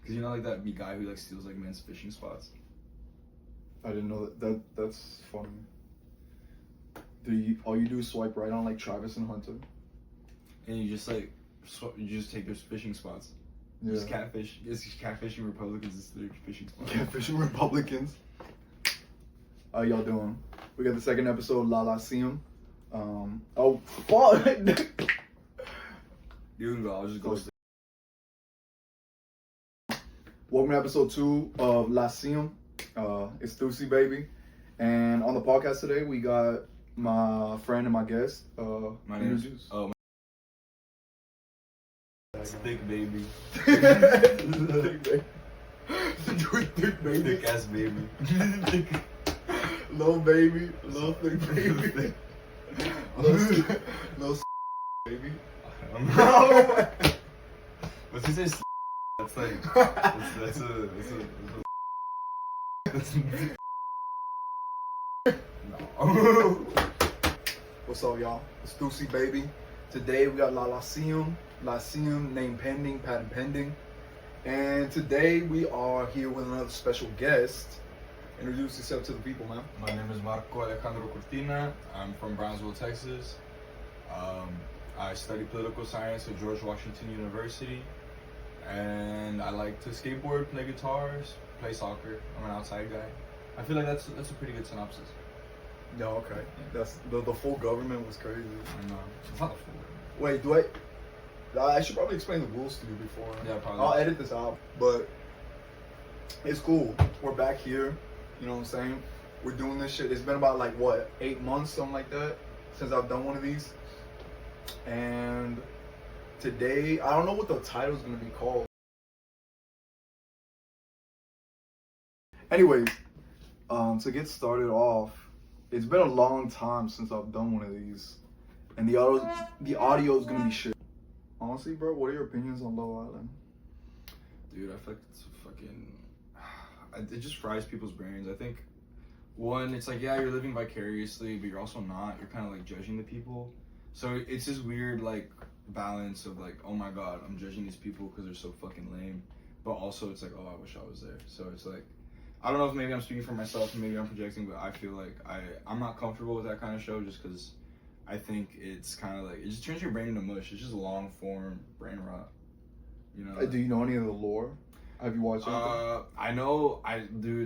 Cause you know like that guy who like steals like men's fishing spots. I didn't know that's funny. All you do is swipe right on like Travis and Hunter. And you just like you just take their fishing spots. Yeah. Just catfish. It's just catfishing Republicans instead of fishing spots. Catfishing Republicans. How y'all doing? We got the second episode of Lyceum. Oh fuck! Dude, I'll just go. Welcome to episode 2 of Lyceum. It's Thursday, baby. And on the podcast today, we got my friend and my guest. My name is Thick Baby. Thick baby. Thick baby. Thick ass baby. Little baby. Little thick baby. Little baby. What's he say? That's like that's a no. What's up, y'all? It's Thursday, baby. Today we got Lyceum name pending, patent pending, and today we are here with another special guest. Introduce yourself to the people, man. My name is Marco Alejandro Cortina. I'm from Brownsville, Texas. I study political science at George Washington University, and I like to skateboard, play guitars, play soccer. I'm an outside guy. I feel like that's a pretty good synopsis. No, okay. That's the full government was crazy. I know. It's not the full. Wait, I should probably explain the rules to you before. Yeah, probably. I'll edit this out, but it's cool. We're back here. You know what I'm saying? We're doing this shit. It's been about 8 months, something like that, since I've done one of these. And today, I don't know what the title's gonna be called. Anyways, to get started off, it's been a long time since I've done one of these, and the audio is gonna be shit. Honestly, bro, what are your opinions on Love Island? Dude, I feel like it's fucking. It just fries people's brains. I think, one, it's like, yeah, you're living vicariously, but you're also not. You're kind of like judging the people. So it's this weird like balance of like, oh my god, I'm judging these people because they're so fucking lame, but also it's like, oh, I wish I was there. So it's like, I don't know if maybe I'm speaking for myself and maybe I'm projecting, but I feel like I'm not comfortable with that kind of show just because I think it's kind of like, it just turns your brain into mush. It's just long form brain rot, you know? Do you know any of the lore? Have you watched anything?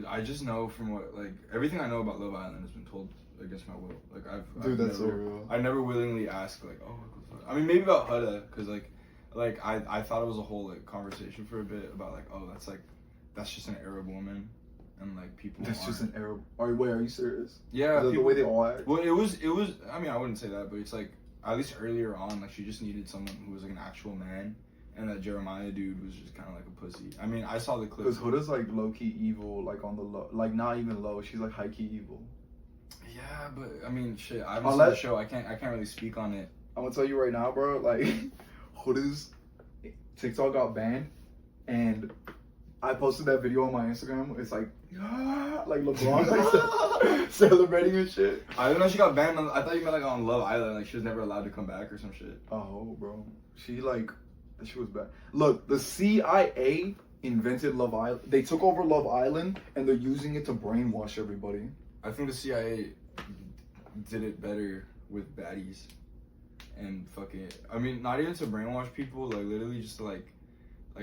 I just know from what, like, everything I know about Love Island has been told against my will. Like, That's so real. I never willingly asked, like, oh, what the fuck? I mean, maybe about Huda, because, I thought it was a whole, like, conversation for a bit about, like, oh, that's just an Arab woman. And like people. That's just an Arab. Wait, are you serious? Yeah, the way they all act. Well, it was. I mean, I wouldn't say that, but it's like at least earlier on, like she just needed someone who was like an actual man, and that Jeremiah dude was just kind of like a pussy. I mean, I saw the clip. Because Huda's like low key evil, like on the low, like not even low. She's like high key evil. Yeah, but I mean, shit. I haven't seen the show. I can't really speak on it. I'm gonna tell you right now, bro. Like, Huda's TikTok got banned, and I posted that video on my Instagram. It's like LeBron like celebrating and shit. I didn't know she got banned. I thought you meant like on Love Island, like she was never allowed to come back or some shit. Oh, bro, she was bad. Look, the CIA invented Love Island. They took over Love Island and they're using it to brainwash everybody. I think the CIA did it better with baddies and fucking. I mean, not even to brainwash people, like literally just to like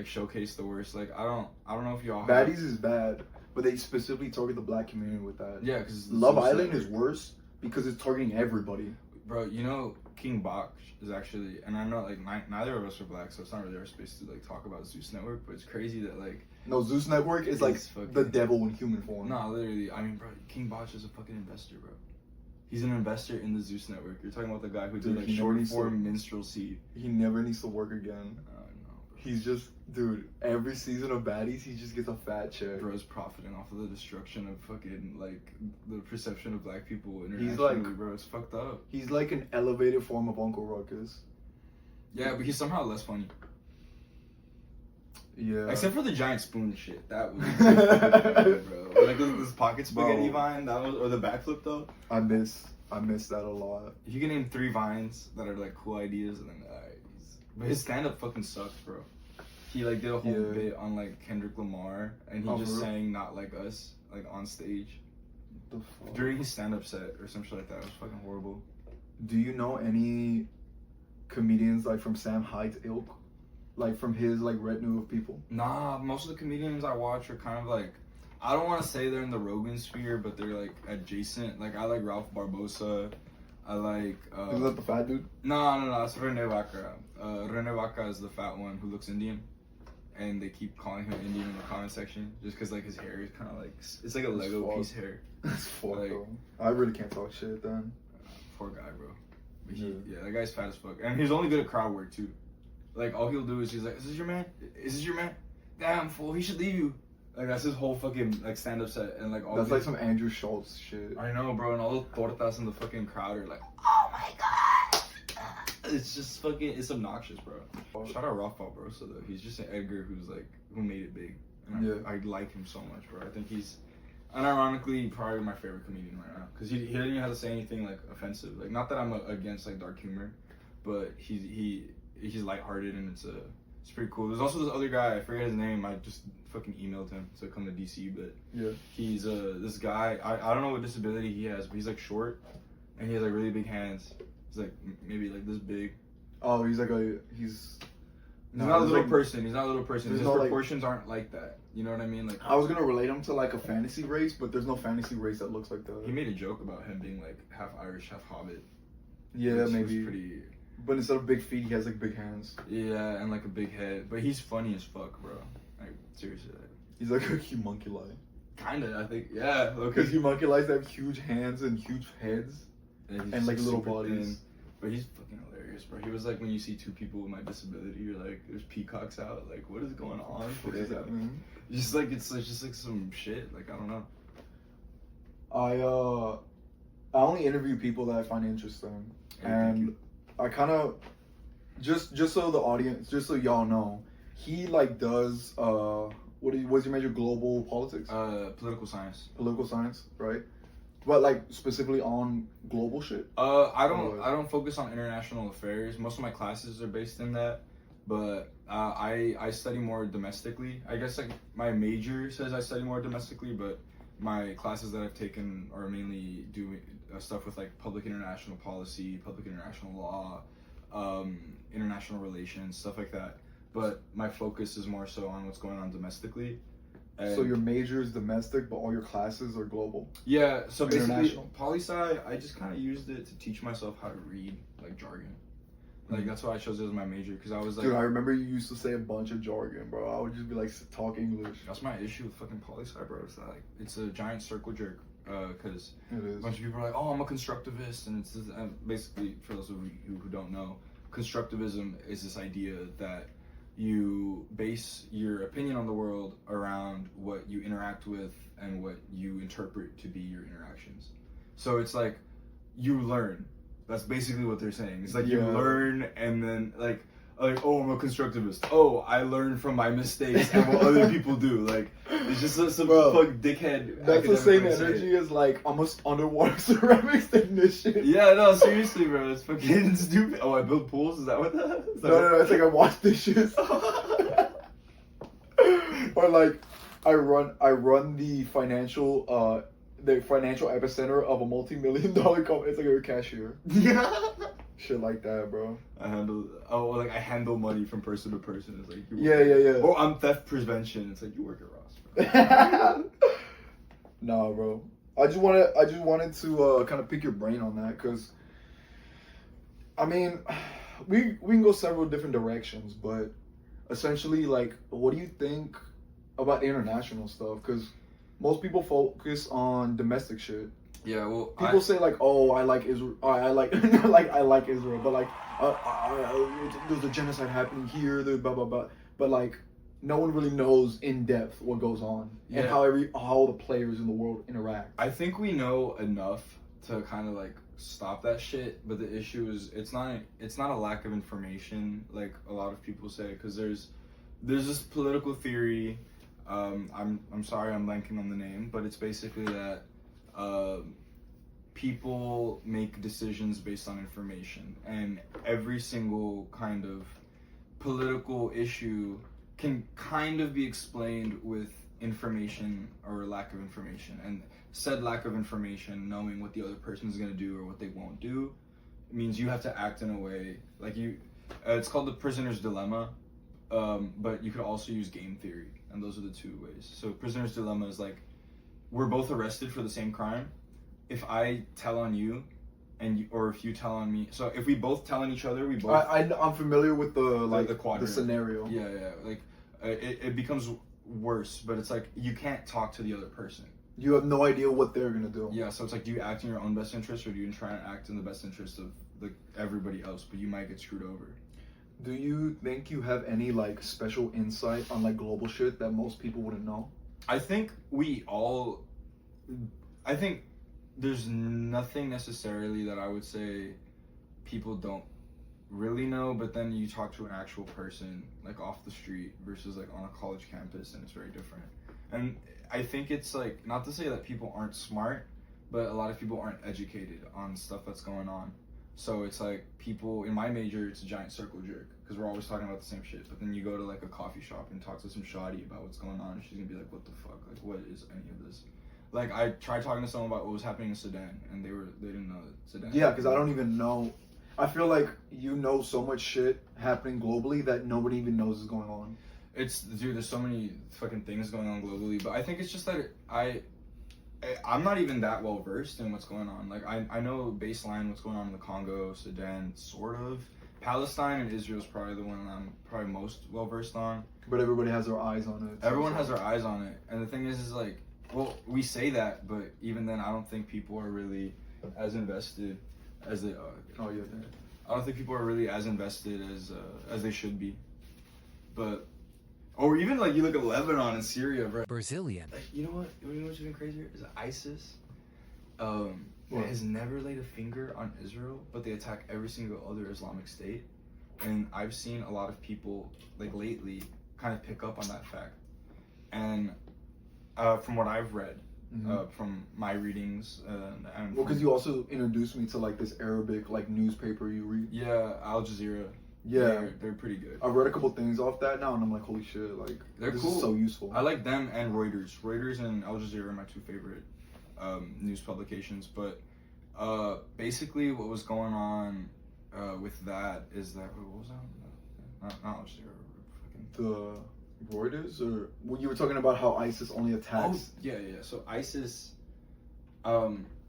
showcase the worst. Like I don't know if y'all baddies is bad, but they specifically target the black community with that. Yeah, because Love Island is worse because it's targeting everybody. Bro, you know King Bach is actually, and I know like neither of us are black, so it's not really our space to like talk about Zeus Network. But it's crazy that like no, Zeus Network is like the devil in human form. No, literally. I mean, bro, King Bach is a fucking investor, bro. He's an investor in the Zeus Network. You're talking about the guy who did like short form minstrelsy. He never needs to work again. He's just, dude, every season of Baddies, he just gets a fat check. Bro's profiting off of the destruction of fucking, like, the perception of black people internationally, he's like, bro. It's fucked up. He's like an elevated form of Uncle Ruckus. Yeah, but he's somehow less funny. Yeah. Except for the giant spoon shit. That was funny, bro. Or like this pocket spaghetti vine, that was, or the backflip, though. I miss that a lot. If you can name 3 vines that are, like, cool ideas, and then, but his stand-up fucking sucks, bro. He like did a whole Yeah. bit on like Kendrick Lamar, and he Oh, just for real? sang "Not Like Us" like on stage The fuck? during his stand-up set or some shit like that. It was fucking horrible. Do you know any comedians like from Sam Hyde's ilk, like from his like retinue of people? Nah, most of the comedians I watch are kind of like, I don't want to say they're in the Rogan sphere, but they're like adjacent. Like I like Ralph Barbosa. I like. Is that the fat dude? No. It's Rene Vaca. Rene Vaca is the fat one who looks Indian, and they keep calling him Indian in the comment section just because like his hair is kind of like it's like a That's Lego fucked. piece hair. That's fucked, Like- bro. I really can't talk shit then. Poor guy, bro. But Yeah. yeah, that guy's fat as fuck, and he's only good at crowd work too. Like all he'll do is he's like, "Is this your man? Is this your man? Damn fool, he should leave you." Like that's his whole fucking like stand-up set, and like all That's the- like some Andrew Schultz shit. I know, bro, and all the tortas in the fucking crowd are like, "Oh my god!" It's just fucking, it's obnoxious, bro. Shout out Ralph Barbosa though. He's just an Edgar who's like who made it big, and Yeah. I like him so much, bro. I think he's unironically probably my favorite comedian right now because he didn't even have to say anything like offensive. Like not that I'm against like dark humor, but he's lighthearted and it's pretty cool. There's also this other guy, I forget his name. I just fucking emailed him to come to DC, but Yeah. he's this guy. I don't know what disability he has, but he's like short and he has like really big hands. He's like maybe like this big. Oh, he's like a he's. He's not a he's little like- person. He's not a little person. there's His no, like- proportions aren't like that. You know what I mean? Like I was gonna relate him to like a fantasy race, but there's no fantasy race that looks like he that. made a joke about him being like half Irish, half Hobbit. Yeah, which was maybe. pretty. But instead of big feet, he has like big hands. Yeah, and like a big head. But he's funny as fuck, bro. Like seriously. Like, He's like a homunculi. kinda, I think. Yeah. Because homunculi have huge hands and huge heads. he's and, like, little super bodies. thin. But he's fucking hilarious, bro. He was like, when you see two people with my disability, you're like, there's peacocks out. Like, what is going on? What does that mean? Just like it's just like some shit. Like I don't know. I only interview people that I find interesting, Hey, thank and you. I kind of just so the audience, just so y'all know, he like does what's your major? Global politics, Political science. political science, right? But like specifically on global shit. I don't focus on international affairs. Most of my classes are based in that, but I study more domestically. I guess like my major says I study more domestically, but my classes that I've taken are mainly doing stuff with like public international policy, public international law, international relations, stuff like that. But my focus is more so on what's going on domestically. So your major is domestic, but all your classes are global. Yeah, so basically, International. poli-sci, I just kind of used it to teach myself how to read, like, jargon. Like, that's why I chose it as my major, because I was like... Dude, I remember you used to say a bunch of jargon, bro. I would just be like, talk English. That's my issue with fucking poli-sci, bro. It's that, like, it's a giant circle jerk, because It a is. bunch of people are like, oh, I'm a constructivist, and it's this, and basically, for those of you who don't know, constructivism is this idea that you base your opinion on the world around what you interact with and what you interpret to be your interactions. So it's like you learn. That's basically what they're saying. It's like you Yeah. learn and then like oh, I'm a constructivist. Oh, I learn from my mistakes and what other people do. Like it's just some Bro, fuck dickhead. That's the academic same way to say it. energy as like almost underwater ceramics technician. Yeah, no, seriously, bro. It's fucking stupid. Oh, I build pools? Is that what that is? No, it's like I wash dishes. Or like I run the financial epicenter of a multi-million-dollar company. It's like a cashier. Yeah. Shit like that, bro. I handle money from person to person. It's like Yeah. Or I'm theft prevention. It's like you work at Ross. Bro. Nah, bro. I just wanted to kind of pick your brain on that, because I mean, we can go several different directions, but essentially, like, what do you think about international stuff? Because most people focus on domestic shit. Yeah, well, People say like, "Oh, I like Israel. I like like I like Israel," but like, there's a genocide happening here. There's blah blah blah. But like, no one really knows in depth what goes on and Yeah. how the players in the world interact. I think we know enough to kind of like stop that shit. But the issue is, it's not a lack of information like a lot of people say. Because there's this political theory. I'm sorry, I'm blanking on the name, but it's basically that. People make decisions based on information, and every single kind of political issue can kind of be explained with information or lack of information. And said lack of information, knowing what the other person is going to do or what they won't do, means you have to act in a way like you. It's called the prisoner's dilemma, but you could also use game theory, and those are the two ways. So prisoner's dilemma is like, we're both arrested for the same crime. If I tell on you, or if you tell on me, so if we both tell on each other, we both. I'm familiar with the quadrant. the scenario. Yeah, like it becomes worse, but it's like you can't talk to the other person. You have no idea what they're gonna do. Yeah, so it's like, do you act in your own best interest, or do you try and act in the best interest of everybody else, but you might get screwed over? Do you think you have any like special insight on like global shit that most people wouldn't know? I think there's nothing necessarily that I would say people don't really know, but then you talk to an actual person like off the street versus like on a college campus, and it's very different. And I think it's like, not to say that people aren't smart, but a lot of people aren't educated on stuff that's going on. So it's like, people in my major, it's a giant circle jerk because we're always talking about the same shit. But then you go to like a coffee shop and talk to some shoddy about what's going on, and she's gonna be like, what the fuck, like what is any of this? Like, I tried talking to someone about what was happening in Sudan, and they didn't know that Sudan. Yeah, because I don't even know. I feel like you know so much shit happening globally that nobody even knows is going on. Dude, there's so many fucking things going on globally, but I think it's just that I'm not even that well versed in what's going on. Like, I know baseline what's going on in the Congo, Sudan, sort of. Palestine and Israel is probably the one I'm probably most well versed on. But everybody has their eyes on it. Everyone has their eyes on it, and the thing is like, well, we say that, but even then, I don't think people are really as invested as they are. Oh yeah. I don't think people are really as invested as they should be. But, or even like, you look at Lebanon and Syria, bro. Brazilian. Like, you know what? You know what's even crazier is ISIS. Has never laid a finger on Israel, but they attack every single other Islamic state. And I've seen a lot of people like lately kind of pick up on that fact. And from what I've read, from my readings, and well, because you also introduced me to like this Arabic like newspaper you read. Yeah, Al Jazeera. Yeah, they're pretty good. I've read a couple things off that now, and I'm like, holy shit, like they're this cool. is so useful. I like them and Reuters. Reuters and Al Jazeera are my two favorite news publications. But basically, what was going on with that is that, what was that? Not Al Jazeera. The Reuters, or well, you were talking about how ISIS only attacks. Oh, yeah. So ISIS,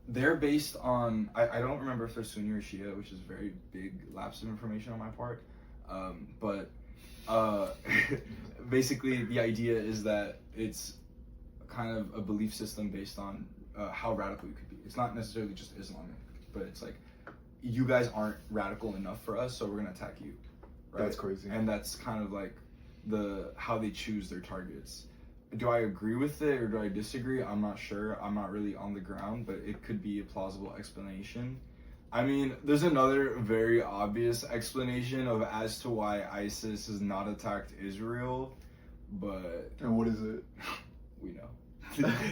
they're based on, I don't remember if they're Sunni or Shia, which is a very big lapse of information on my part. But basically, the idea is that it's kind of a belief system based on how radical you could be. It's not necessarily just Islamic, but it's like, you guys aren't radical enough for us, so we're gonna attack you. Right? That's crazy. And that's kind of like how they choose their targets. Do I agree with it or do I disagree? I'm not sure. I'm not really on the ground, but it could be a plausible explanation. I mean, there's another very obvious explanation as to why ISIS has not attacked Israel, but... And what is it? We know.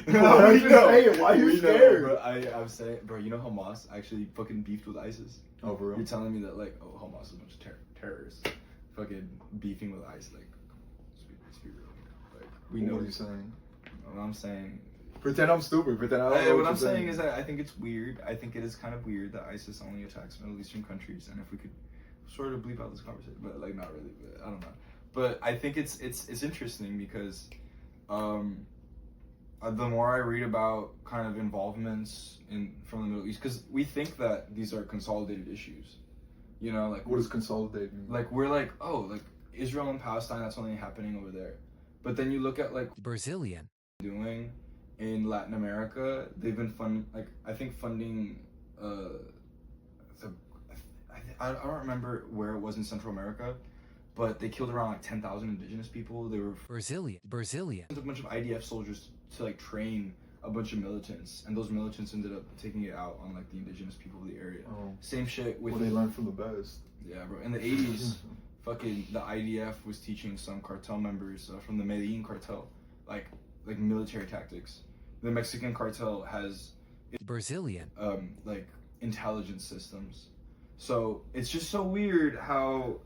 Why are you saying? Why are you scared? Bro, I'm saying, bro, you know Hamas actually fucking beefed with ISIS? Oh, for real? You're telling me that, like, oh, Hamas is a bunch of terrorists fucking beefing with ISIS, like, let's be real. Like, we know. What are you saying? What I'm saying... Pretend I'm stupid. Pretend I don't know what I'm saying is that I think it's weird. I think it is kind of weird that ISIS only attacks Middle Eastern countries, and if we could sort of bleep out this conversation, but like not really. But I don't know. But I think it's interesting because the more I read about kind of involvements from the Middle East, because we think that these are consolidated issues. You know, like, what is consolidated mean? Like, we're like, oh, like Israel and Palestine, that's only happening over there. But then you look at like Brazilian doing in Latin America, they've been funding I don't remember where it was in Central America, but they killed around like 10,000 indigenous people. They were Brazilian a bunch of IDF soldiers to like train a bunch of militants, and those militants ended up taking it out on like the indigenous people of the area. Oh. Same shit with... Well, they learned from the best. Yeah, bro. In the 80s, fucking the IDF was teaching some cartel members from the Medellin cartel, like military tactics. The Mexican cartel has Brazilian like intelligence systems. So it's just so weird how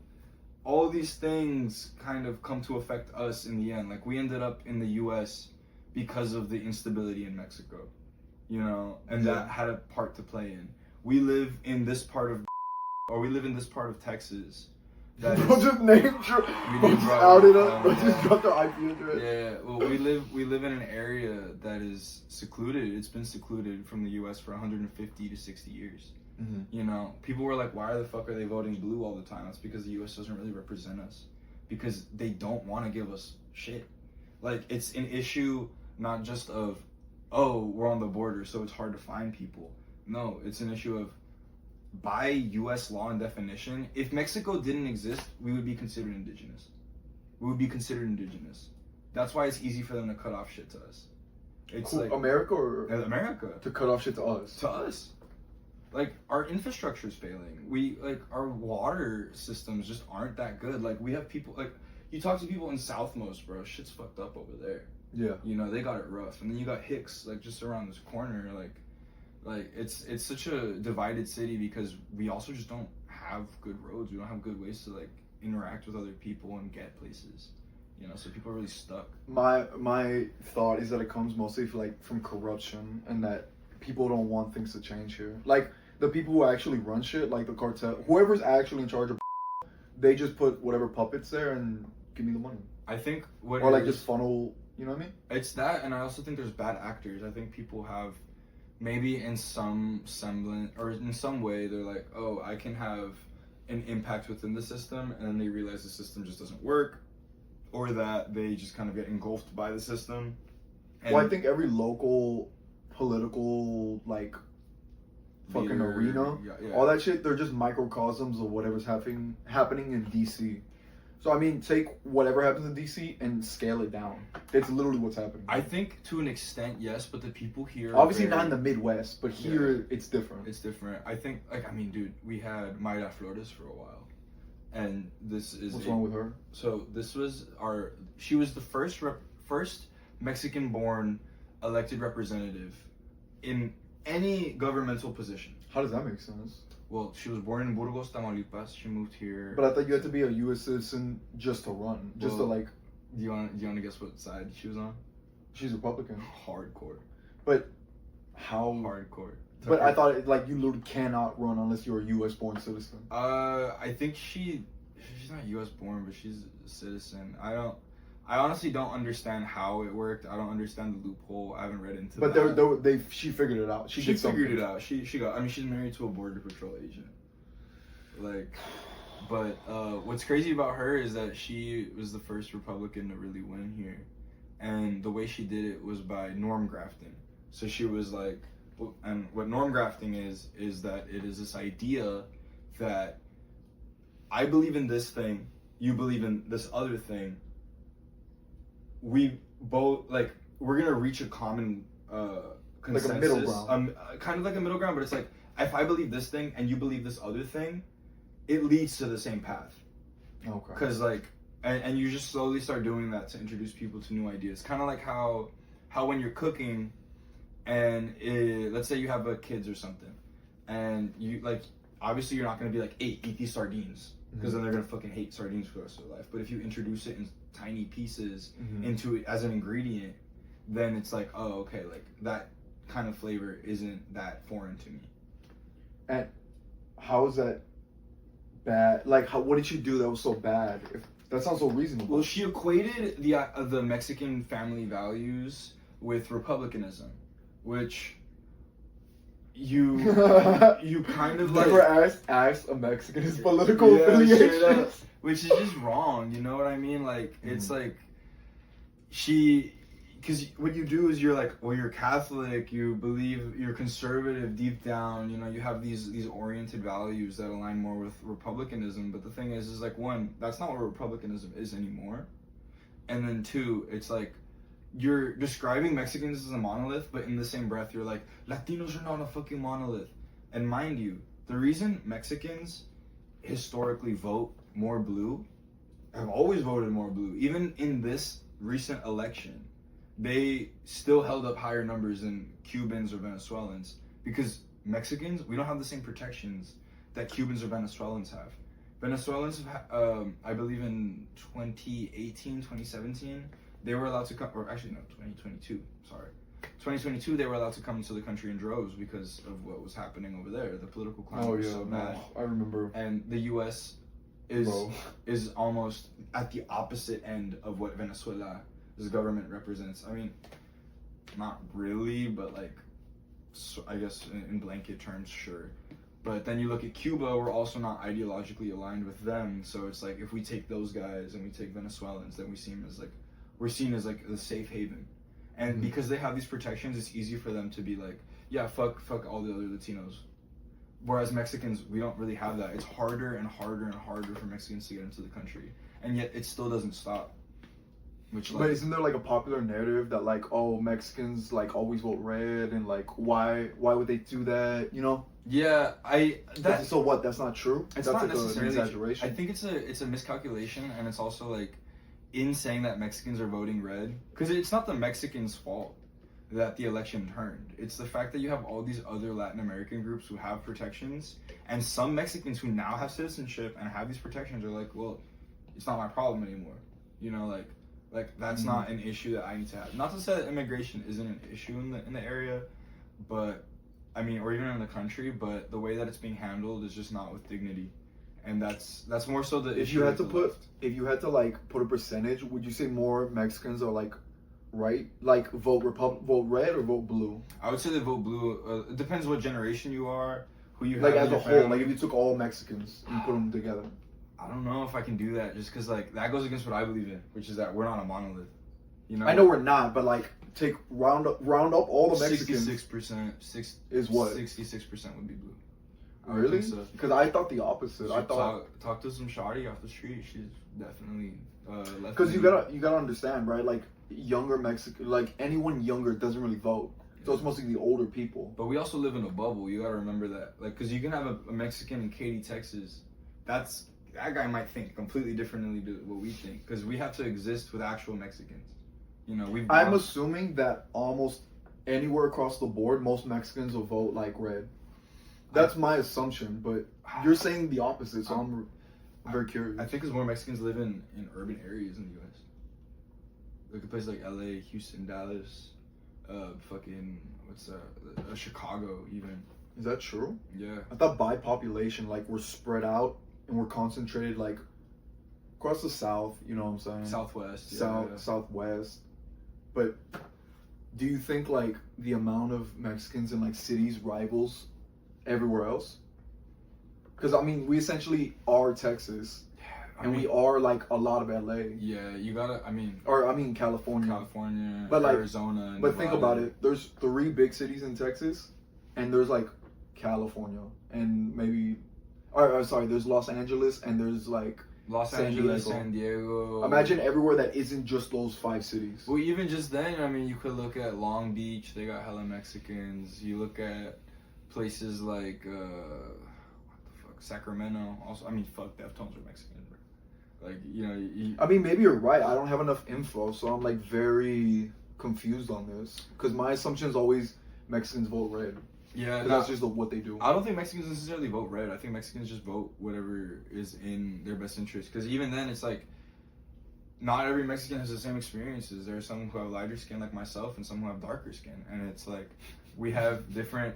all these things kind of come to affect us in the end. Like, we ended up in the U.S. because of the instability in Mexico, you know, and that had a part to play in. We live in this part of, or we live in this part of Texas. That Bro, is, just name drop. We Bro, name just drop. outed us. Bro, just dropped the IP address. Yeah, well, we live in an area that is secluded. It's been secluded from the U.S. for 150 to 60 years. Mm-hmm. You know, people were like, why the fuck are they voting blue all the time? That's because the U.S. doesn't really represent us. Because they don't want to give us shit. Like, it's an issue not just of, oh, we're on the border, so it's hard to find people. No, it's an issue of, by U.S. law and definition, if Mexico didn't exist, we would be considered indigenous. We would be considered indigenous. That's why it's easy for them to cut off shit to us. It's like America or America to cut off shit to us. To us. Like, our infrastructure is failing. Our water systems just aren't that good. Like, we have people, like, you talk to people in Southmost, bro, shit's fucked up over there. Yeah. You know, they got it rough. And then you got Hicks, like, just around this corner, like it's such a divided city because we also just don't have good roads. We don't have good ways to, like, interact with other people and get places. You know, so people are really stuck. My thought is that it comes mostly from corruption and that people don't want things to change here. Like, the people who actually run shit, like the cartel, whoever's actually in charge of, they just put whatever puppets there and give me the money. I think just funnel, you know what I mean? It's that, and I also think there's bad actors. I think people have, maybe in some semblance, or in some way, they're like, oh, I can have an impact within the system, and then they realize the system just doesn't work, or that they just kind of get engulfed by the system. And well, I think every local political, like, fucking leader, arena, all that shit, they're just microcosms of whatever's happening in DC. So, I mean, take whatever happens in DC and scale it down. It's literally what's happening. I think to an extent, yes, but the people here obviously not in the Midwest, but here it's different. It's different. I think, like, I mean, dude, we had Mayra Flores for a while, and this is what's wrong with her? So this was she was the first Mexican-born elected representative in any governmental position. How does that make sense? Well, she was born in Burgos, Tamaulipas. She moved here. But I thought you had to be a U.S. citizen just to run, just to, like. Do you want to guess what side she was on? She's Republican. Hardcore. But how hardcore? But I thought you literally cannot run unless you're a U.S. born citizen. I think she's not U.S. born, but she's a citizen. I honestly don't understand how it worked. I don't understand the loophole. I haven't read into but that. But she figured it out. She figured it out. She got. I mean, she's married to a border patrol agent. Like, but what's crazy about her is that she was the first Republican to really win here, and the way she did it was by norm grafting. So she was like, and what norm grafting is that it is this idea that I believe in this thing, you believe in this other thing. We both, like, we're gonna reach a common consensus, like a middle ground, kind of like a middle ground. But it's like, if I believe this thing and you believe this other thing, it leads to the same path. Okay. Because, like, and you just slowly start doing that to introduce people to new ideas. Kind of like how when you're cooking, and let's say you have kids or something, and you, like, obviously you're not gonna be like, hey, eat these sardines, because then they're gonna fucking hate sardines for the rest of their life. But if you introduce it in tiny pieces into it as an ingredient, then it's like, oh, okay, like, that kind of flavor isn't that foreign to me. And how is that bad? Like, what did she do that was so bad? That sounds so reasonable. Well, she equated the Mexican family values with republicanism, which you kind of like never asked a Mexican his political affiliation, which is just wrong. You know what I mean? Like, it's like because what you do is you're like, well, you're Catholic, you believe, you're conservative deep down, you know, you have these oriented values that align more with republicanism. But the thing is like, one, that's not what republicanism is anymore, and then two, it's like, you're describing Mexicans as a monolith, but in the same breath, you're like, Latinos are not a fucking monolith. And mind you, the reason Mexicans historically vote more blue, have always voted more blue, even in this recent election, they still held up higher numbers than Cubans or Venezuelans, because Mexicans, we don't have the same protections that Cubans or Venezuelans have. Venezuelans, I believe in 2018, 2017, they were allowed to come, or actually no, 2022, sorry. 2022, they were allowed to come into the country in droves because of what was happening over there. The political climate was so bad. I remember. And the U.S. is almost at the opposite end of what Venezuela's government represents. I mean, not really, but like, so I guess in blanket terms, sure. But then you look at Cuba, we're also not ideologically aligned with them. So it's like, if we take those guys and we take Venezuelans, then we're seen as like the safe haven. And because they have these protections, it's easy for them to be like, yeah, fuck all the other Latinos. Whereas Mexicans, we don't really have that. It's harder and harder and harder for Mexicans to get into the country. And yet it still doesn't stop. But isn't there like a popular narrative that like, oh, Mexicans like always vote red, and like why would they do that, you know? Yeah, so what? That's not true. It's that's not like necessarily an exaggeration. I think it's a miscalculation, and it's also like in saying that Mexicans are voting red, because it's not the Mexicans' fault that the election turned. It's the fact that you have all these other Latin American groups who have protections, and some Mexicans who now have citizenship and have these protections are like, well, it's not my problem anymore. You know, like that's not an issue that I need to have. Not to say that immigration isn't an issue in the area, but I mean, or even in the country, but the way that it's being handled is just not with dignity, and that's more so the issue. If you had to like put a percentage, would you say more Mexicans are like right, like vote red or vote blue? I would say they vote blue. It depends what generation you are, who you like have as a whole. Like if you took all Mexicans and put them together. I don't know if I can do that, just because like that goes against what I believe in, which is that we're not a monolith. You know, I know we're not, but like take round up all the Mexicans. 66% is what? 66% would be blue. Really? Because I thought the opposite. So I thought talk to some shawty off the street. She's definitely left. Because you gotta understand, right? Like younger Mexican, like anyone younger doesn't really vote. So it's mostly the older people. But we also live in a bubble. You gotta remember that, like, because you can have a Mexican in Katy, Texas. That guy might think completely differently to what we think, because we have to exist with actual Mexicans. You know, I'm assuming that almost anywhere across the board, most Mexicans will vote like red. That's my assumption, but you're saying the opposite, so I'm very curious. I think because more Mexicans live in urban areas in the U.S. Like a place like L.A., Houston, Dallas, Chicago even. Is that true? Yeah. I thought by population, like we're spread out and we're concentrated like across the South, you know what I'm saying? Southwest. Southwest. But do you think like the amount of Mexicans in like cities rivals everywhere else? Because I mean, we essentially are Texas, and we are like a lot of LA. Yeah, you gotta. California, but like Arizona. But think about it. There's 3 big cities in Texas, and there's like California, and maybe. There's Los Angeles, and there's like Los Angeles, San Diego. Imagine everywhere that isn't just those 5 cities. Well, even just then, I mean, you could look at Long Beach. They got hella Mexicans. You look at places like Sacramento. Also, I mean, fuck, Deftones are Mexican, bro. Like, you know. I mean, maybe you're right. I don't have enough info, so I'm like very confused on this, because my assumption is always Mexicans vote red. Yeah, that's just what they do. I don't think Mexicans necessarily vote red. I think Mexicans just vote whatever is in their best interest. Because even then, it's like not every Mexican has the same experiences. There are some who have lighter skin, like myself, and some who have darker skin. And it's like we have different.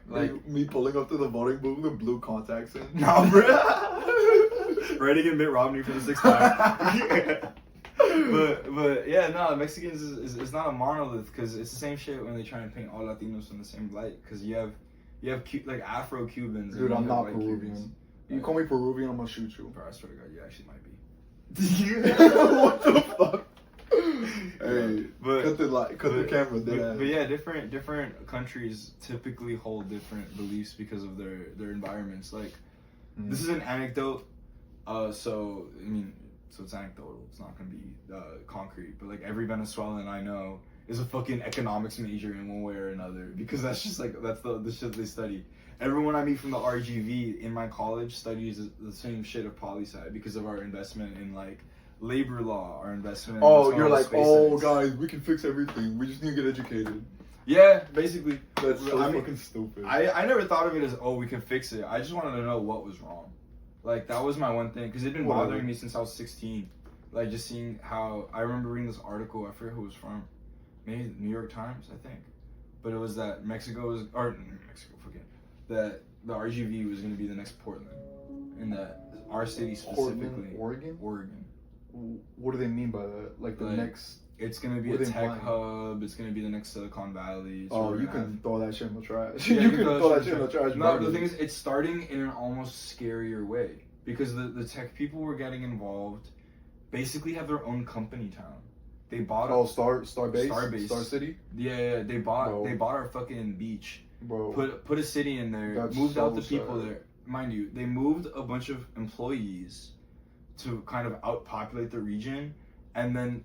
Like me pulling up to the voting booth with blue contacts in. Nah, bro. Ready to get Mitt Romney for the 6th time. But yeah, no, Mexicans is not a monolith, because it's the same shit when they try and paint all Latinos in the same light, because you have like Afro-Cubans. Dude, I'm not Peruvian. You call me Peruvian, I'm gonna shoot you. Bro, I swear to God, you actually might be. What the fuck? Hey, cut the camera there. But yeah, different countries typically hold different beliefs because of their environments. Like, this is an anecdote, so it's anecdotal. It's not gonna be concrete. But like every Venezuelan I know is a fucking economics major in one way or another, because that's just like that's the shit they study. Everyone I meet from the RGV in my college studies the same shit of poli-sci because of our investment in like labor law, our investment. Oh, you're like, oh, guys, we can fix everything. We just need to get educated. Yeah, basically. That's so fucking stupid. I never thought of it as, oh, we can fix it. I just wanted to know what was wrong. Like, that was my one thing, because it'd been Whatever. bothering me since I was 16. Like, just seeing how, I remember reading this article, I forget who it was from, maybe the New York Times, I think. But it was that that the RGV was going to be the next Portland. And that our city specifically. Portland, Oregon? Oregon. What do they mean by that? Like the Like, next... It's going to be What a are they tech implying? hub, it's going to be the next Silicon Valley. So Oh, we're you gonna can throw that shit in the trash. Yeah, you can throw that shit in the trash. No, the thing is, it's starting in an almost scarier way. Because the tech people were getting involved basically have their own company town. They bought Starbase? Starbase. Star City? Yeah, they bought our fucking beach. Bro. Put a city in there, That's moved out so the people sad. there. Mind you, they moved a bunch of employees to kind of outpopulate the region, and then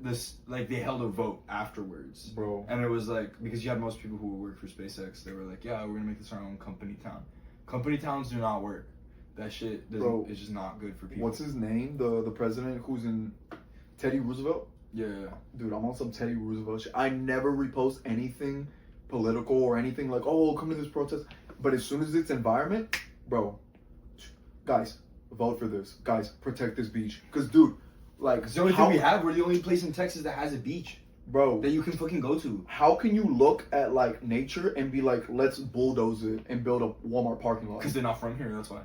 they held a vote afterwards. Bro. And it was like, because you had most people who work for SpaceX, they were like, yeah, we're gonna make this our own company town. Company towns do not work. That shit doesn't, it's just not good for people. What's his name? The president who's in Teddy Roosevelt? Yeah. Dude, I'm on some Teddy Roosevelt shit. I never repost anything political or anything like, oh, come to this protest. But as soon as it's environment, bro, guys, vote for this. Guys, protect this beach. Because, dude, like... It's the only thing we have. We're the only place in Texas that has a beach. Bro. That you can fucking go to. How can you look at, like, nature and be like, let's bulldoze it and build a Walmart parking lot? Because they're not from here, that's why.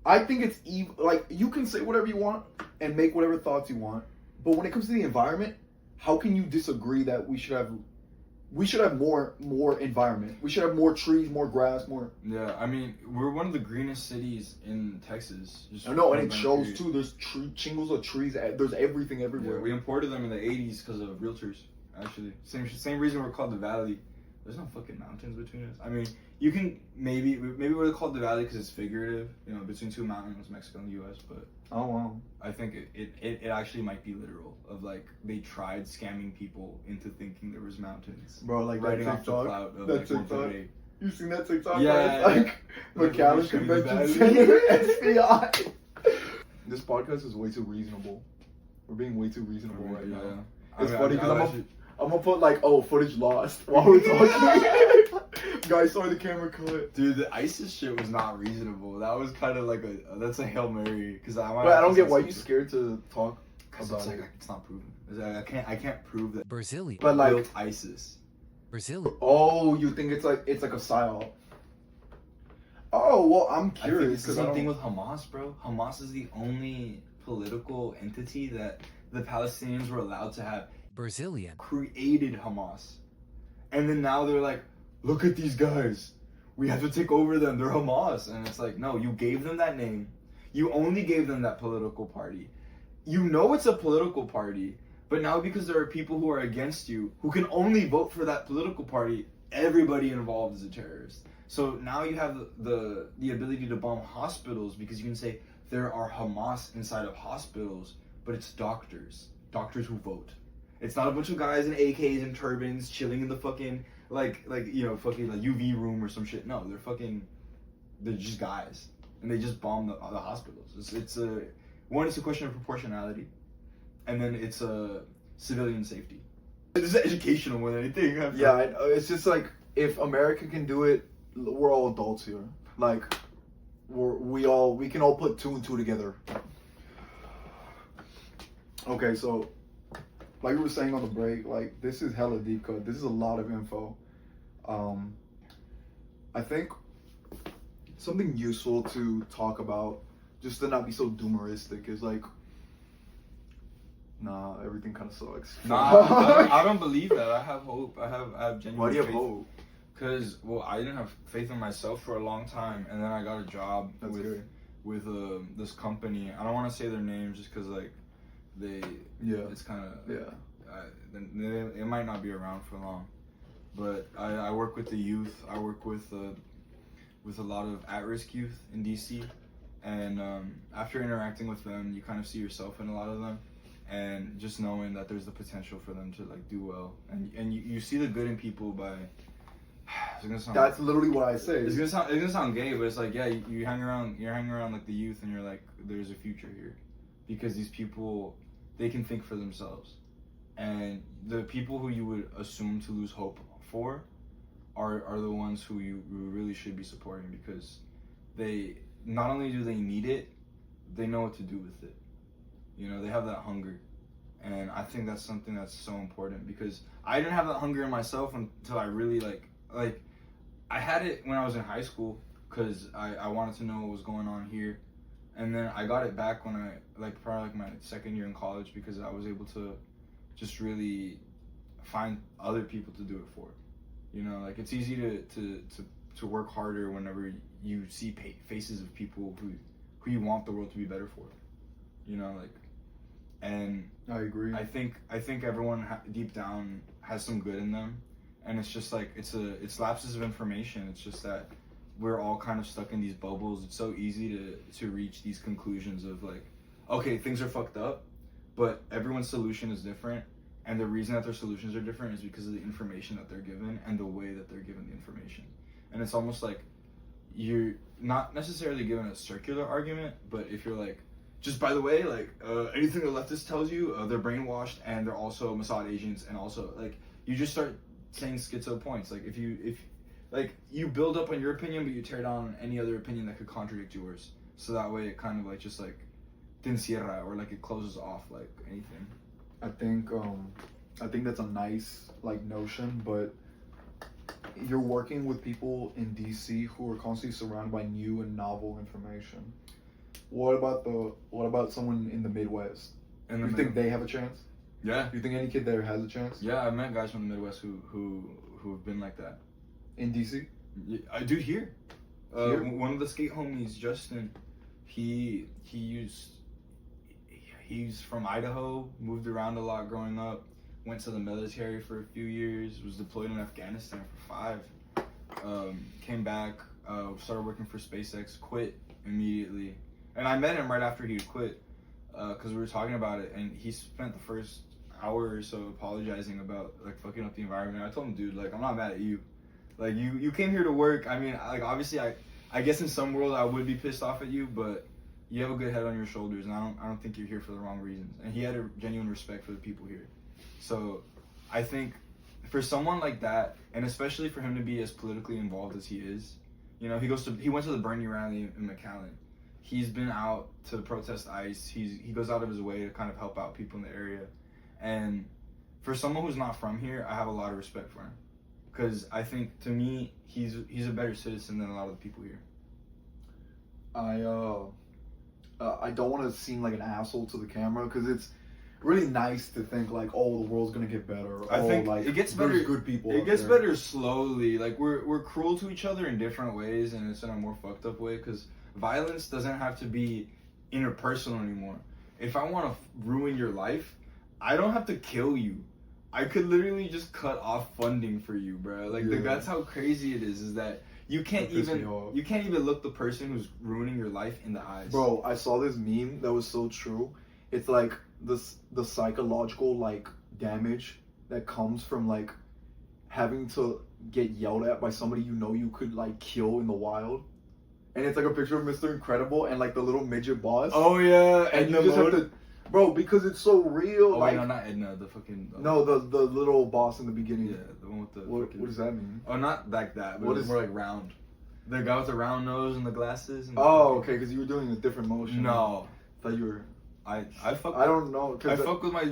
I think it's evil. Like, you can say whatever you want and make whatever thoughts you want. But when it comes to the environment, how can you disagree that we should have more environment? We should have more trees, more grass, more... Yeah, I mean, we're one of the greenest cities in Texas. I know, and it shows too. There's shingles of trees. There's everything everywhere. Yeah, we imported them in the 80s because of realtors, actually. Same reason we're called the Valley. There's no fucking mountains between us. I mean, you can maybe we're called the Valley because it's figurative, you know, between two mountains, Mexico and the U.S., but... Oh, wow. I think it actually might be literal, of like, they tried scamming people into thinking there was mountains. Bro, like riding that off the TikTok. cloud of That like TikTok. 1.8. You seen that TikTok? Yeah, Where it's like McAllen Convention Center, SBI. This podcast is way too reasonable. We're being way too reasonable right now. It's funny because I'm gonna put like, footage lost while we're talking. Guys, sorry the camera cut. Dude, the ISIS shit was not reasonable. That was kind of like that's a Hail Mary. But I don't get why you scared to talk about it. It's not proven. I can't prove that. Brazilian. But like built ISIS. Brazilian. Oh, you think it's like a psyop? Oh well, I'm I think curious it's the because same thing with Hamas, bro. Hamas is the only political entity that the Palestinians were allowed to have. Brazilian. Created Hamas, and then now they're like, look at these guys, we have to take over them, they're Hamas. And it's like, no, you gave them that name, you only gave them that political party, you know it's a political party, but now because there are people who are against you who can only vote for that political party, everybody involved is a terrorist. So now you have the ability to bomb hospitals because you can say there are Hamas inside of hospitals, but it's doctors who vote. It's not a bunch of guys in AKs and turbans chilling in the fucking fucking UV room or some shit. No, they're just guys, and they just bomb the hospitals. It's a question of proportionality, and then it's a civilian safety. It's educational more than anything. Yeah, it's just like, if America can do it, we're all adults here. Like, we can all put two and two together. Okay, so like we were saying on the break, like, this is hella deep cut. This is a lot of info. I think something useful to talk about, just to not be so doomeristic, is like, nah, everything kind of sucks. Nah, I don't believe that. I have hope. I have genuine Why do you have faith. hope? Because, well, I didn't have faith in myself for a long time, and then I got a job with this company. I don't want to say their names just because, like, it's kind of, it might not be around for long. But I work with the youth. I work with a lot of at-risk youth in DC, and after interacting with them, you kind of see yourself in a lot of them, and just knowing that there's the potential for them to like do well, and you see the good in people by. That's literally what I say. It's gonna sound gay, but it's like, yeah, you hang around like the youth, and you're like, there's a future here, because these people, they can think for themselves, and the people who you would assume to lose hope for are the ones who you really should be supporting, because they not only do they need it, they know what to do with it. You know, they have that hunger. And I think that's something that's so important, because I didn't have that hunger in myself until I really like I had it when I was in high school, because I wanted to know what was going on here. And then I got it back when I probably my second year in college, because I was able to just really find other people to do it for. You know, like it's easy to work harder whenever you see faces of people who you want the world to be better for. You know, like, and I agree. I think everyone deep down has some good in them, and it's just like it's lapses of information. It's just that we're all kind of stuck in these bubbles. It's so easy to reach these conclusions of like, okay, things are fucked up, but everyone's solution is different, and the reason that their solutions are different is because of the information that they're given and the way that they're given the information. And it's almost like you're not necessarily given a circular argument, but if you're like, just by the way, like anything the leftist tells you, they're brainwashed and they're also Mossad agents, and also like you just start saying schizo points. Like if you build up on your opinion, but you tear down any other opinion that could contradict yours. So that way it kind of like just like te encierra, or like it closes off like anything. I think that's a nice like notion, but you're working with people in DC who are constantly surrounded by new and novel information. What about someone in the Midwest? Do you think they have a chance? Yeah. Do you think any kid there has a chance? Yeah, I've met guys from the Midwest who've been like that. In DC? Yeah, I do here. Here? One of the skate homies, Justin, he's from Idaho, moved around a lot growing up, went to the military for a few years, was deployed in Afghanistan for 5, came back, started working for SpaceX, quit immediately. And I met him right after he had quit, because we were talking about it, and he spent the first hour or so apologizing about like fucking up the environment. I told him, dude, like I'm not mad at you. Like you came here to work. I mean, like obviously I guess in some world I would be pissed off at you, but you have a good head on your shoulders, and I don't think you're here for the wrong reasons. And he had a genuine respect for the people here. So I think for someone like that, and especially for him to be as politically involved as he is, you know, he went to the Bernie rally in McAllen. He's been out to protest ICE. He goes out of his way to kind of help out people in the area. And for someone who's not from here, I have a lot of respect for him, because I think to me he's a better citizen than a lot of the people here. I don't want to seem like an asshole to the camera, because it's really nice to think like, oh, the world's gonna get better. I think like, it gets better. Good people. It gets better slowly. Like we're cruel to each other in different ways, and it's in a more fucked up way, because violence doesn't have to be interpersonal anymore. If I want to ruin your life, I don't have to kill you. I could literally just cut off funding for you, bro. Like that's how crazy it is that you can't even look the person who's ruining your life in the eyes. Bro, I saw this meme that was so true. It's like the psychological like damage that comes from like having to get yelled at by somebody you could like kill in the wild. And it's like a picture of Mr. Incredible and like the little midget boss. Oh yeah, and you just have to, bro, because it's so real. Oh like, wait, no, not Edna, the fucking. No, the little boss in the beginning. Yeah, the one with the. What does that mean? Oh, not like that. But what it's more like round. The guy with the round nose and the glasses. And okay, because you were doing a different motion. No, I thought you were. I fuck. I don't know. I fuck with my.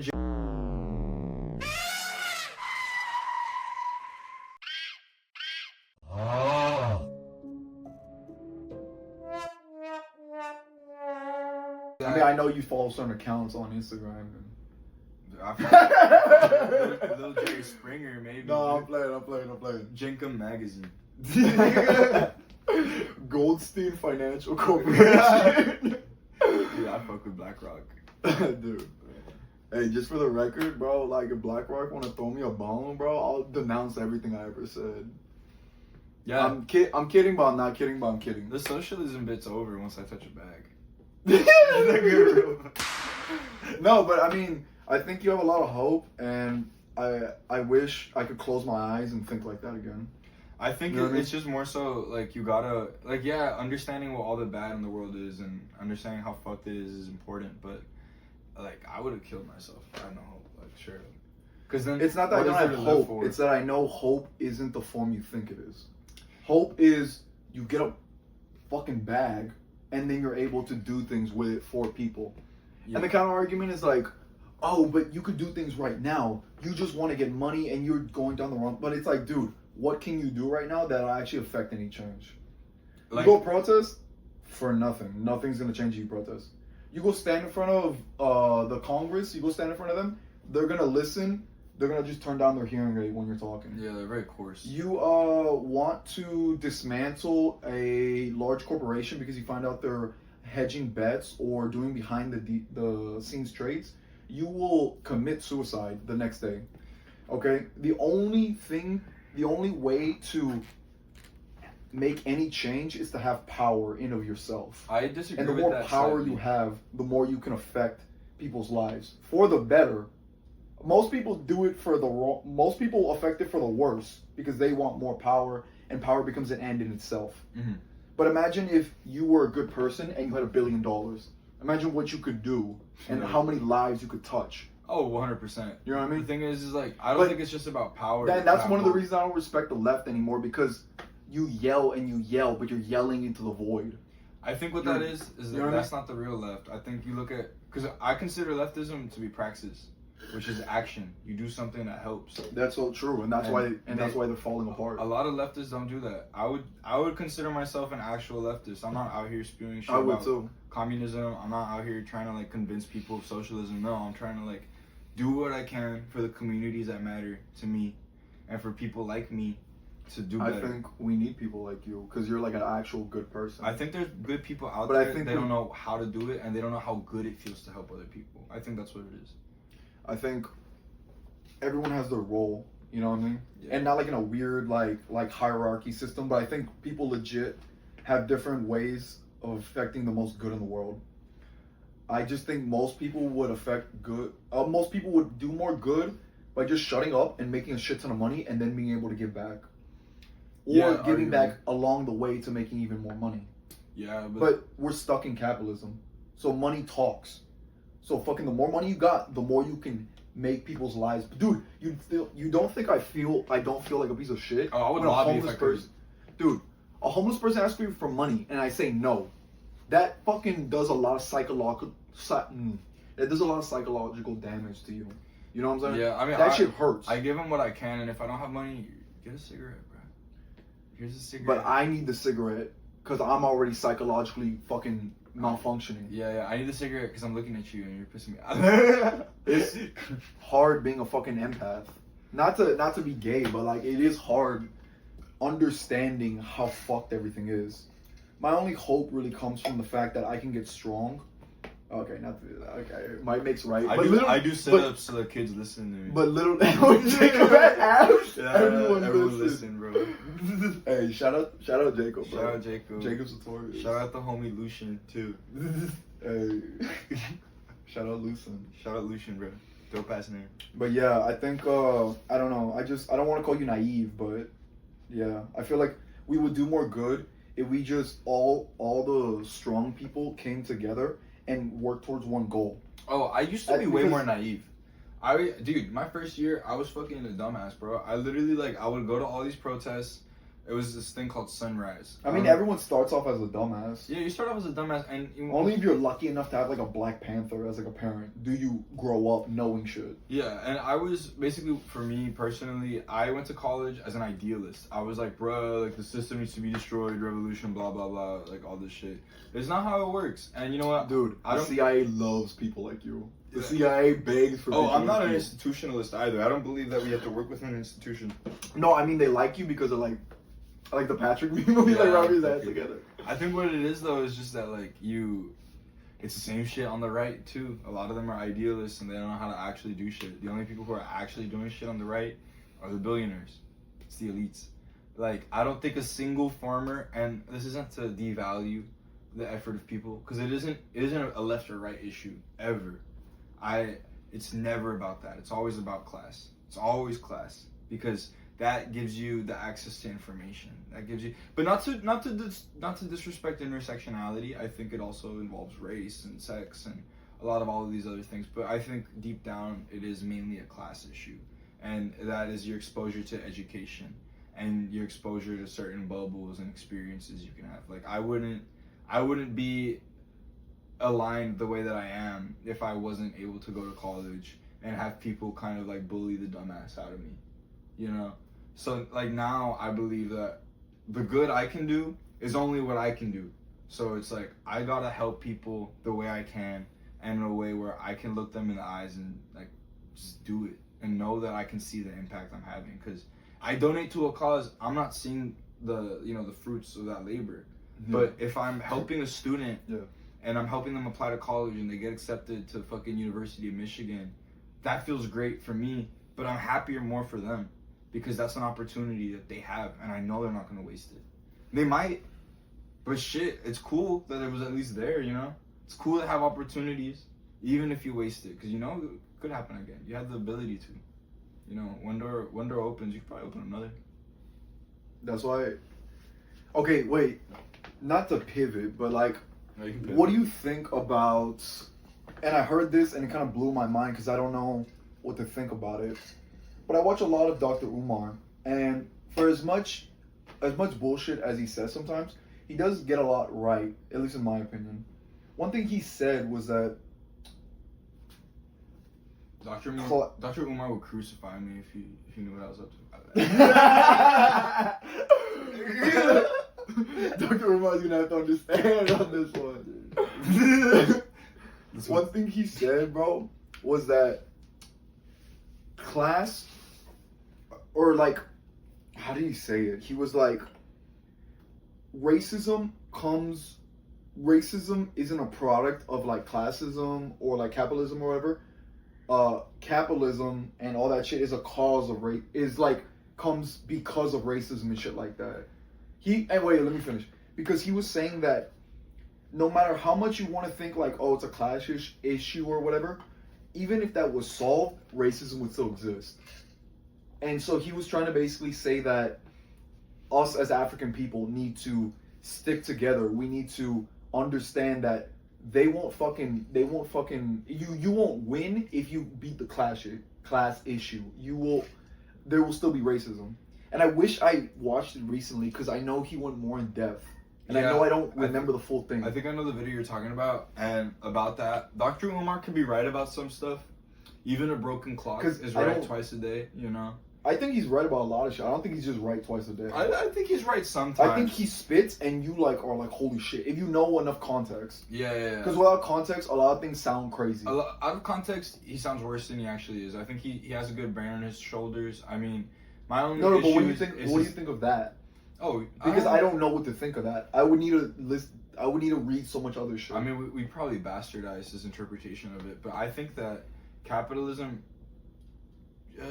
I mean, I know you follow certain accounts on Instagram. Little Jerry Springer, maybe. No, I'm playing. Jenkum Magazine. Goldstein Financial Corporation. Dude, I fuck with BlackRock. Dude. Hey, just for the record, bro, like if BlackRock want to throw me a bone, bro, I'll denounce everything I ever said. Yeah. I'm kidding, but I'm not kidding, but I'm kidding. The socialism bit's over once I touch a bag. No, but I mean, I think you have a lot of hope, and I wish I could close my eyes and think like that again. I think you know it's just more so like you gotta understanding what all the bad in the world is and understanding how fucked it is important. But like I would have killed myself if I had no hope. Like sure, because then it's not that I don't have hope. It's that I know hope isn't the form you think it is. Hope is you get a fucking bag and then you're able to do things with it for people. Yeah. And the counter argument is like, oh, but you could do things right now. You just want to get money and you're going down the wrong. But it's like, dude, what can you do right now that'll actually affect any change? Like, You go protest for nothing. Nothing's gonna change if you protest. You go stand in front of the Congress. You go stand in front of them. They're gonna listen. They're gonna just turn down their hearing rate when you're talking. yeah, they're very coarse. You want to dismantle a large corporation because you find out they're hedging bets or doing behind the scenes trades. You will commit suicide the next day. Okay? The only way to make any change is to have power in of yourself. I disagree And the with more that power slightly. you have, the more you can affect people's lives for the better. Most people do it for the wrong. Most people affect it for the worse because they want more power, and power becomes an end in itself. Mm-hmm. But imagine if you were a good person and you had $1 billion. Imagine what you could do and how many lives you could touch. Oh, 100%. You know what I mean? The thing is like, I don't But think it's just about power. That's one of the reasons I don't respect the left anymore, because you yell and you yell, but you're yelling into the void. I think what You know- that is you know that what I that's not the real left. I think you look at, because I consider leftism to be praxis, which is action. You do something that helps. That's so true, and that's why they're falling apart. A lot of leftists don't do that. I would consider myself an actual leftist. I'm not out here spewing shit I would about too. communism. I'm not out here trying to like convince people of socialism. No, I'm trying to like do what I can for the communities that matter to me, and for people like me to do better. I think we need people like you because you're like an actual good person. I think there's good people out But I there. think They don't know how to do it, and they don't know how good it feels to help other people. I think that's what it is. I think everyone has their role, you know what I mean? Yeah. And not like in a weird like hierarchy system, but I think people legit have different ways of affecting the most good in the world. I just think most people would affect good. Most people would do more good by just shutting up and making a shit ton of money and then being able to give back. Or Yeah, giving arguably. back along the way to making even more money. Yeah, But we're stuck in capitalism. So money talks. So fucking the more money you got, the more you can make people's lives. Dude, you don't think I don't feel like a piece of shit? Oh, I would when a lobby if homeless I could. person. Dude, a homeless person asks me for money and I say no. That fucking does a lot of psychological damage to you. You know what I'm saying? Yeah, I mean, that shit hurts. I give them what I can, and if I don't have money, get a cigarette, bro. Here's a cigarette. But I need the cigarette because I'm already psychologically fucking malfunctioning. Yeah, I need the cigarette because I'm looking at you and you're pissing me off. It's hard being a fucking empath. Not to be gay, but like it is hard understanding how fucked everything is. My only hope really comes from the fact that I can get strong. Okay, not to do that. Okay, might makes right. I do sit-ups so the kids listen to me. But little Jacob at abs. Yeah, Everyone listen, bro. Hey, shout out Jacob, bro. Shout out Jacob. Jacob's notorious. Shout out the homie Lucian too. Hey, shout out Lyceum. Shout out Lucian, bro. Dope ass name. But yeah, I think I don't know. I don't want to call you naive, but yeah, I feel like we would do more good if we just all the strong people came together and worked towards one goal. Oh, I used to be way Because- more naive. Dude, my first year, I was fucking a dumbass, bro. I literally, like, I would go to all these protests. It was this thing called Sunrise. I mean, everyone starts off as a dumbass. Yeah, you start off as a dumbass, and Only if you're lucky enough to have like a Black Panther as like a parent do you grow up knowing shit. Yeah, and I was basically, for me personally, I went to college as an idealist. I was like, bro, like the system needs to be destroyed, revolution, blah blah blah, like all this shit. It's not how it works. And you know what, Dude, I the don't. CIA loves people like you. The Yeah. CIA begs for. Oh, people I'm not like an you. institutionalist either. I don't believe that we have to work within an institution. No, I mean they like you because of like the Patrick movie, Yeah, like rubbing his fuck hands you. together. I think what it is though is just that like it's the same shit on the right too. A lot of them are idealists and they don't know how to actually do shit. The only people who are actually doing shit on the right are the billionaires. It's the elites. Like I don't think a single farmer, and this isn't to devalue the effort of people, because it isn't a left or right issue ever. It's never about that. It's always about class. It's always class, because that gives you the access to information. That gives you, but not to disrespect intersectionality. I think it also involves race and sex and a lot of all of these other things. But I think deep down it is mainly a class issue, and that is your exposure to education and your exposure to certain bubbles and experiences you can have. Like I wouldn't I wouldn't be aligned the way that I am if I wasn't able to go to college and have people kind of like bully the dumbass out of me, you know? So like now I believe that the good I can do is only what I can do. So it's like I gotta help people the way I can and in a way where I can look them in the eyes and like just do it and know that I can see the impact I'm having. Because I donate to a cause, I'm not seeing the the fruits of that labor. Yeah. But if I'm helping a student and I'm helping them apply to college and they get accepted to fucking University of Michigan, that feels great for me, but I'm happier more for them because that's an opportunity that they have and I know they're not going to waste it. They might, but shit, it's cool that it was at least there, you know? It's cool to have opportunities, even if you waste it, because you know it could happen again. You have the ability to. You know, one door opens, you could probably open another. That's why. Okay, wait. Not to pivot, but like, no, you can pivot. What do you think about? And I heard this, and it kind of blew my mind because I don't know what to think about it. But I watch a lot of Dr. Umar, and for as much bullshit as he says sometimes, he does get a lot right, at least in my opinion. One thing he said was that Dr. Umar would crucify me if he knew what I was up to. Dr. Umar's gonna have to understand on this one. One thing he said, bro, was that class, or like, how did he say it? He was like, racism isn't a product of like classism or like capitalism or whatever. Capitalism and all that shit is a cause of comes because of racism and shit like that. Wait, let me finish. Because he was saying that no matter how much you want to think like, oh, it's a class issue or whatever, even if that was solved, racism would still exist. And so he was trying to basically say that us as African people need to stick together. We need to understand that you won't win if you beat the class issue. There will still be racism. And I wish I watched it recently because I know he went more in depth. And I know I don't remember the full thing. I think I know the video you're talking about, and about that. Dr. Umar can be right about some stuff. Even a broken clock is right twice a day, you know? I think he's right about a lot of shit. I don't think he's just right twice a day. I think he's right sometimes. I think he spits and you are like, holy shit. If you know enough context. Yeah. Because without context, a lot of things sound crazy. Out of context, he sounds worse than he actually is. I think he has a good brain on his shoulders. I mean, my only issue but what do you think of that? Oh, because I don't know what to think of that. I would need to read so much other shit. I mean, we probably bastardized his interpretation of it, but I think that capitalism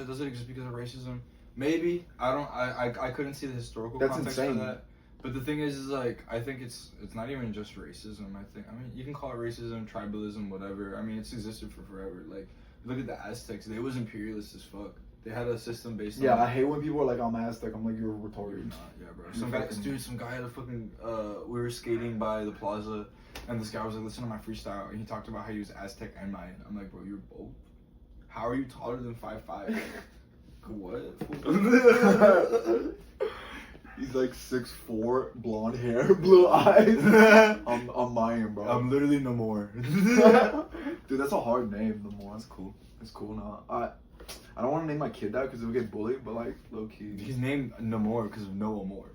does it exist because of racism? Maybe. I couldn't see the historical context for that. But the thing is like, I think it's not even just racism. I mean, you can call it racism, tribalism, whatever. I mean, it's existed for forever. Like, look at the Aztecs. They was imperialist as fuck. They had a system based on... Yeah, I hate when people are like, I'm Aztec. I'm like, you're retarded. You're not, yeah, bro. Some guy had a fucking... we were skating by the plaza, and this guy was like, listen to my freestyle, and he talked about how he was Aztec and Mayan. I'm like, bro, you're both? How are you taller than 5'5"? What? He's like 6'4", blonde hair, blue eyes. I'm Mayan, bro. I'm literally Namor. Dude, that's a hard name, Namor. That's cool. It's cool now. I don't want to name my kid that because he'll get bullied, but like low key. He's named Namor because of Noah Moore,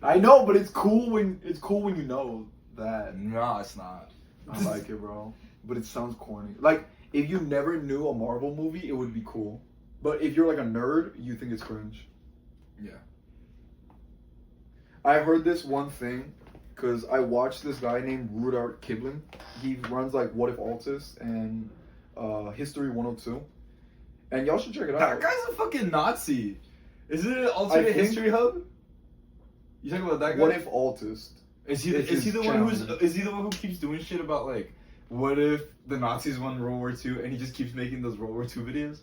bro. I know, but it's cool when you know that. No, it's not. I like it, bro. But it sounds corny. Like, if you never knew a Marvel movie, it would be cool. But if you're like a nerd, you think it's cringe. Yeah. I heard this one thing because I watched this guy named Rudyard Kipling. He runs like What If Altus and History 102. And y'all should check it out. That guy's a fucking Nazi. Isn't it an alternate history hub? You talking about that guy? What If Altus? Is he the one who keeps doing shit about like, what if the Nazis won World War II and he just keeps making those World War II videos?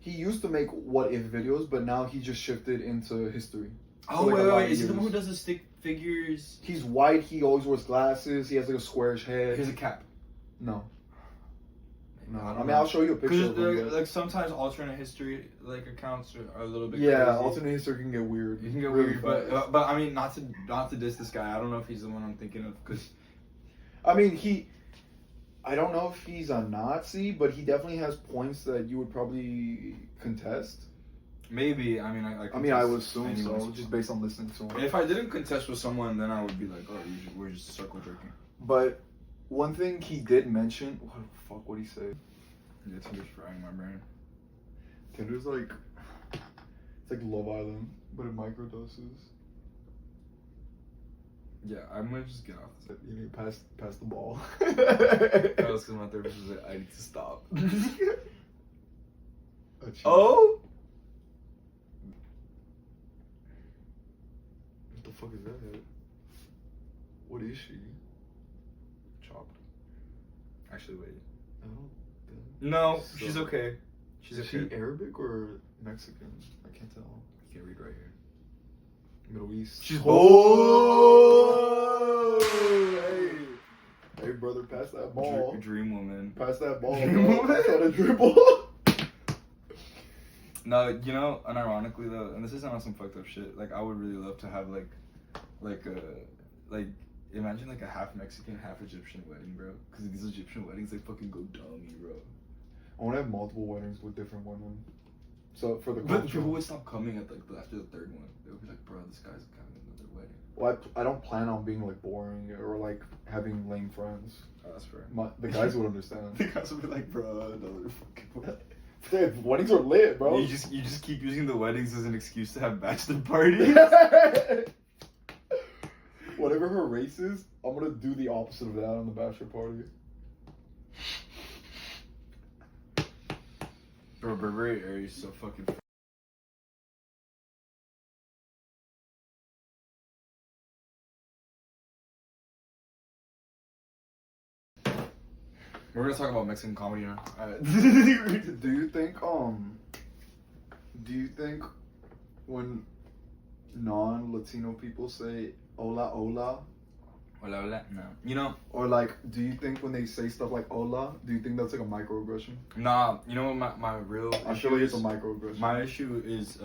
He used to make what if videos, but now he just shifted into history. Oh, wait. Is he the one who does the stick figures? He's white, he always wears glasses, he has like a squarish head. He has a cap. No. No, I I don't mean know. I'll show you a picture of Because them. but- like sometimes alternate history like accounts are a little bit Yeah, crazy. alternate history can get weird. You can get really weird, fast. but I mean not to diss this guy. I don't know if he's the one I'm thinking of because I mean I don't know if he's a Nazi, but he definitely has points that you would probably contest. maybe I mean I would assume anyone's- so, just based on listening to him. If I didn't contest with someone, then I would be like, oh, we're just circle jerking. But one thing he did mention, what the fuck would he say? Yeah, Tinder's frying my brain. Tinder's like, it's like Love Island, but in microdoses. Yeah, I'm gonna just get off this. You need to pass the ball. That was because my therapist was like, I need to stop. Oh? What the fuck is that? What is she? Chopped. Actually, wait. I don't No, So- she's okay. She's Is okay. she Arabic or Mexican? I can't tell. You can read right here. Middle East. She's Hey, brother, pass that ball. Dream woman. Pass that ball. Dream bro. woman. Pass that a dribble. No, you know, unironically though, and this isn't on some fucked up shit. Like, I would really love to have imagine like a half Mexican, half Egyptian wedding, bro. Because these Egyptian weddings, they fucking go dummy, bro. I want to have multiple weddings with different women. So for the But culture. people would stop coming at like after the third one. They would be like, bro, this guy's having another wedding. Well, I don't plan on being like boring or like having lame friends. Oh, that's fair. The guys would understand. The guys would be like, bro, another fucking wedding. Dude, weddings are lit, bro. You just keep using the weddings as an excuse to have bachelor parties. Whatever her race is, I'm gonna do the opposite of that on the bachelor party. Bro, Burberry area is so fucking. We're gonna talk about Mexican comedy now. Do you think when non-Latino people say hola hola, Hola, hola. No. You know, or like, do you think when they say stuff like hola, do you think that's like a microaggression? nah. You know what my real I issue feel like it's is? a microaggression. My issue is